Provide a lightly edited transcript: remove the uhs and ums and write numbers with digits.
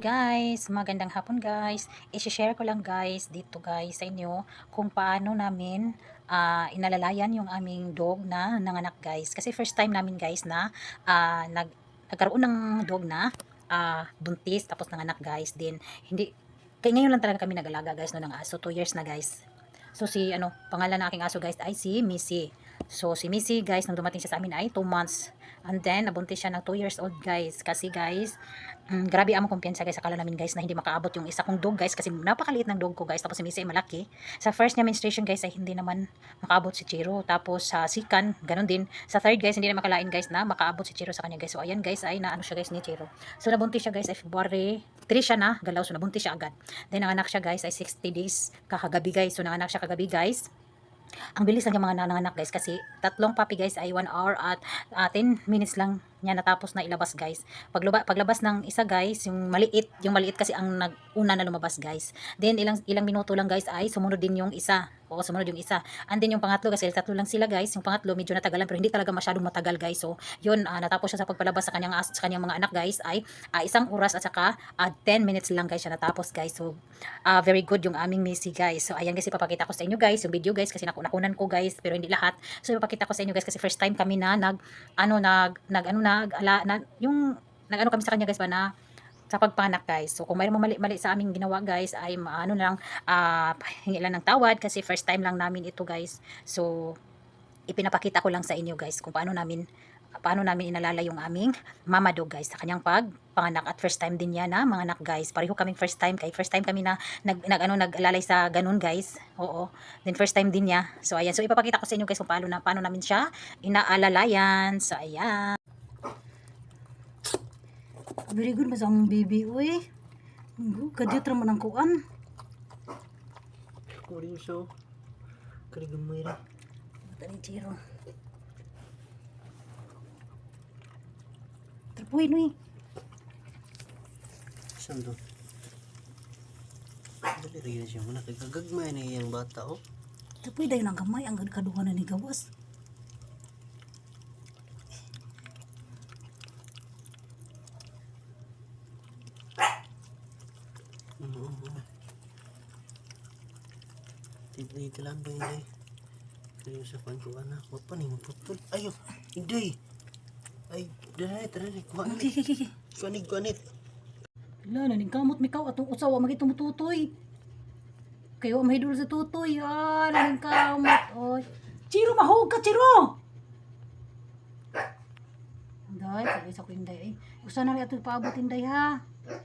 Guys, magandang hapon guys. I-share ko lang guys dito guys sa inyo kung paano namin inalalayan yung aming dog na nanganak guys. Kasi first time namin guys na nagkaroon ng dog na buntis tapos nanganak guys. Din hindi kaya ngayon lang talaga kami nag-alaga guys no ng aso. 2 years na guys. So pangalan ng aking aso guys ay si Missy. So si Missy guys nung dumating siya sa amin ay 2 months. And then nabuntis siya ng 2 years old guys. Kasi guys grabe ang kumpiyansa guys, akala namin guys na hindi makaabot yung isa kong dog guys kasi napakaliit ng dog ko guys, tapos si Missy ay malaki. Sa first niya menstruation guys ay hindi naman makaabot si Chiro, tapos sa second ganun din, sa third guys hindi na makalain guys na makaabot si Chiro sa kanya guys. So ayan guys ay naano siya guys ni Chiro. So nabuntis siya guys ay February 3 siya na galaw, so nabuntis siya agad. Then nanganak siya guys ay 60 days kakagabi guys. So nanganak siya kagabi guys. Ang bilis lang yung mga nanganak guys kasi tatlong puppy guys ay 1 hour at 10 minutes lang niya natapos na ilabas guys. Paglabas ng isa guys, yung maliit kasi ang naguna na lumabas guys. Then ilang minuto lang guys ay sumunod din yung isa. Oo, sumunod yung isa. And then yung pangatlo kasi tatlo lang sila guys. Yung pangatlo medyo natagalan pero hindi talaga masyadong matagal guys. So yun, natapos siya sa pagpalabas sa kanyang mga anak guys ay 1 oras at saka 10 minutes lang guys siya natapos guys. So very good yung aming Missy guys. So ayan guys, ipapakita ko sa inyo guys yung video guys kasi nakunan ko guys pero hindi lahat. So ipapakita ko sa inyo guys kasi first time kami na yung nag-ano kami sa kanya guys ba na sa pagpanak guys. So kung mayroong mali sa aming ginawa guys ay maano lang hingi lang ng tawad kasi first time lang namin ito guys. So ipinapakita ko lang sa inyo guys kung paano namin inalala yung aming mama dog guys sa kanyang pagpanganak at first time din niya na manganak guys. Pareho kaming first time kami na nag-alalay sa ganun guys. Oo. Then first time din niya. So ayan. So ipapakita ko sa inyo guys kung paano namin siya inaalalayan. So ayan. Very good mas ang baby oy. Kadyo tra man ang kuan. Kuring so. Karigamay ra. Tani Chiro. Trapoy no. Saan to? Dali rin siya muna. Kagagmay na yung bata oh. Trapoy dayon ang gamay ang kaduha na ni gawas. Ito lang ba hindi? Kaya sa pangkuhan na. Huwag pa rin maputol. Ayaw! Hindi! Ay, dali. Kuhanit. Okay. Kuhanit. Wala na ning kamot mikaw atong usawa magito mututoy. Kayo mahidul sa tutoy. Ning kamot oy. Chiro mahog ka Chiro. Day, sabi sa ko inday ay. Usa na ri ato paabot inday ha.